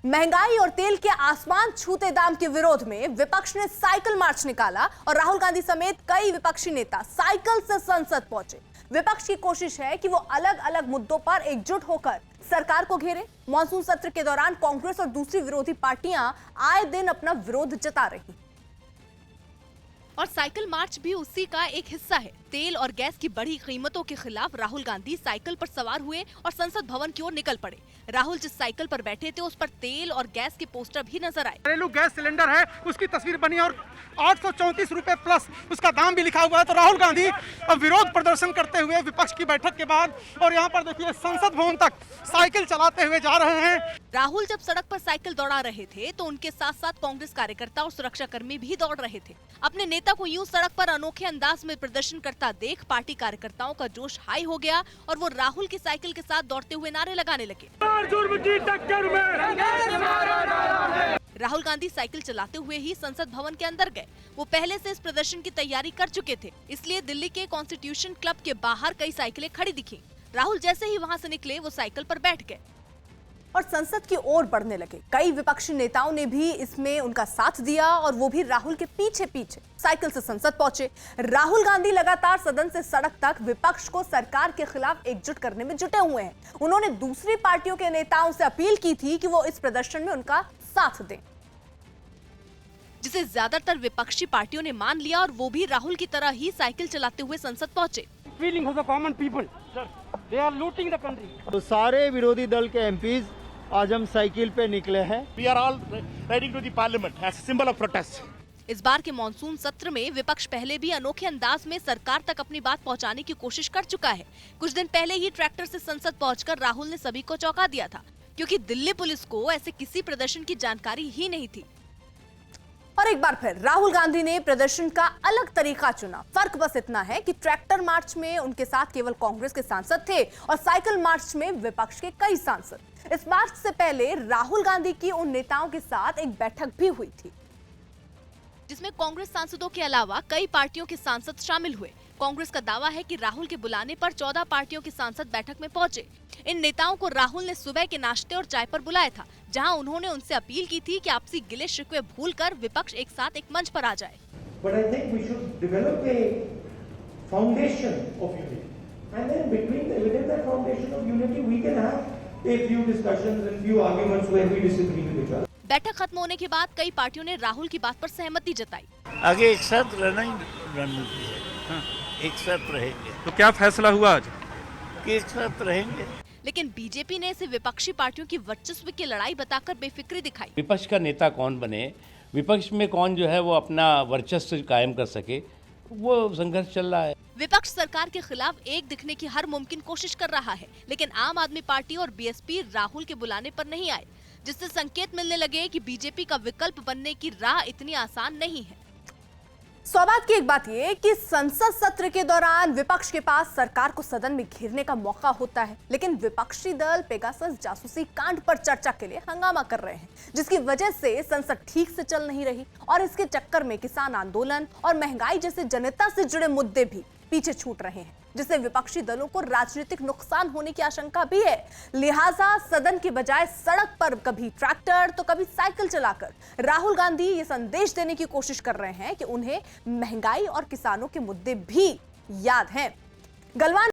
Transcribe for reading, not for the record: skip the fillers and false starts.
महंगाई और तेल के आसमान छूते दाम के विरोध में विपक्ष ने साइकिल मार्च निकाला और राहुल गांधी समेत कई विपक्षी नेता साइकिल से संसद पहुंचे। विपक्ष की कोशिश है कि वो अलग अलग मुद्दों पर एकजुट होकर सरकार को घेरे। मॉनसून सत्र के दौरान कांग्रेस और दूसरी विरोधी पार्टियां आए दिन अपना विरोध जता रही और साइकिल मार्च भी उसी का एक हिस्सा है। तेल और गैस की बढ़ी कीमतों के खिलाफ राहुल गांधी साइकिल पर सवार हुए और संसद भवन की ओर निकल पड़े। राहुल जिस साइकिल पर बैठे थे उस पर तेल और गैस के पोस्टर भी नजर आए। घरेलू गैस सिलेंडर है, उसकी तस्वीर बनी और 834 रुपए प्लस उसका दाम भी लिखा हुआ है। तो राहुल गांधी अब विरोध प्रदर्शन करते हुए विपक्ष की बैठक के बाद और यहाँ पर देखिए संसद भवन तक साइकिल चलाते हुए जा रहे हैं। राहुल जब सड़क पर साइकिल दौड़ा रहे थे तो उनके साथ साथ कांग्रेस कार्यकर्ता और सुरक्षा कर्मी भी दौड़ रहे थे। अपने नेता को यूं सड़क पर अनोखे अंदाज में प्रदर्शन करता देख पार्टी कार्यकर्ताओं का जोश हाई हो गया और वो राहुल की साइकिल के साथ दौड़ते हुए नारे लगाने लगे। राहुल गांधी साइकिल चलाते हुए ही संसद भवन के अंदर गए। वो पहले से इस प्रदर्शन की तैयारी कर चुके थे, इसलिए दिल्ली के कॉन्स्टिट्यूशन क्लब के बाहर कई साइकिलें खड़ी दिखी। राहुल जैसे ही वहां से निकले वो साइकिल पर बैठ गए और संसद की ओर बढ़ने लगे। कई विपक्षी नेताओं ने भी इसमें उनका साथ दिया और वो भी राहुल के पीछे पीछे साइकिल से संसद पहुंचे। राहुल गांधी लगातार सदन से सड़क तक विपक्ष को सरकार के खिलाफ एकजुट करने में जुटे हुए हैं। उन्होंने दूसरी पार्टियों के नेताओं से अपील की थी कि वो इस प्रदर्शन में उनका साथ दें, जिसे ज्यादातर विपक्षी पार्टियों ने मान लिया और वो भी राहुल की तरह ही साइकिल चलाते हुए संसद पहुंचे। Feeling of the common people, they are looting the country. तो सारे विरोधी दल के एमपीज आज हम साइकिल पे निकले हैं। We are all riding to the parliament as a symbol of protest. इस बार के मॉनसून सत्र में विपक्ष पहले भी अनोखे अंदाज में सरकार तक अपनी बात पहुंचाने की कोशिश कर चुका है। कुछ दिन पहले ही ट्रैक्टर से संसद पहुंचकर राहुल ने सभी को चौंका दिया था, क्योंकि दिल्ली पुलिस को ऐसे किसी प्रदर्शन की जानकारी ही नहीं थी। और एक बार फिर राहुल गांधी ने प्रदर्शन का अलग तरीका चुना। फर्क बस इतना है कि ट्रैक्टर मार्च में उनके साथ केवल कांग्रेस के सांसद थे और साइकिल मार्च में विपक्ष के कई सांसद। इस मार्च से पहले राहुल गांधी की उन नेताओं के साथ एक बैठक भी हुई थी, जिसमें कांग्रेस सांसदों के अलावा कई पार्टियों के सांसद शामिल हुए। कांग्रेस का दावा है कि राहुल के बुलाने पर 14 पार्टियों के सांसद बैठक में पहुंचे। इन नेताओं को राहुल ने सुबह के नाश्ते और चाय पर बुलाया था, जहां उन्होंने उनसे अपील की थी कि आपसी गिले शिकवे भूलकर विपक्ष एक साथ एक मंच पर आ जाए। But I think we should develop a foundation of unity, and then within that foundation of unity, we can have a few discussions and few arguments where we disagree with each other. बैठक खत्म होने के बाद कई पार्टियों ने राहुल की बात पर सहमति जताई। आगे एक साथ रहना ही रणनीति है। एक साथ रहेंगे। तो क्या फैसला हुआ आज? कि एक साथ रहेंगे। लेकिन बीजेपी ने इसे विपक्षी पार्टियों की वर्चस्व की लड़ाई बताकर बेफिक्री दिखाई। विपक्ष का नेता कौन बने, विपक्ष में कौन जो है वो अपना वर्चस्व कायम कर सके, वो संघर्ष चल रहा है। विपक्ष सरकार के खिलाफ एक दिखने की हर मुमकिन कोशिश कर रहा है, लेकिन आम आदमी पार्टी और बीएसपी राहुल के बुलाने पर नहीं आए, जिससे संकेत मिलने लगे कि बीजेपी का विकल्प बनने की राह इतनी आसान नहीं है। सौभाग्य की एक बात यह कि संसद सत्र के दौरान विपक्ष के पास सरकार को सदन में घेरने का मौका होता है, लेकिन विपक्षी दल पेगासस जासूसी कांड पर चर्चा के लिए हंगामा कर रहे हैं, जिसकी वजह से संसद ठीक से चल नहीं रही और इसके चक्कर में किसान आंदोलन और महंगाई जैसे जनता से जुड़े मुद्दे भी पीछे छूट रहे हैं, जिससे विपक्षी दलों को राजनीतिक नुकसान होने की आशंका भी है। लिहाजा सदन के बजाय सड़क पर कभी ट्रैक्टर तो कभी साइकिल चलाकर राहुल गांधी ये संदेश देने की कोशिश कर रहे हैं कि उन्हें महंगाई और किसानों के मुद्दे भी याद हैं। गलवान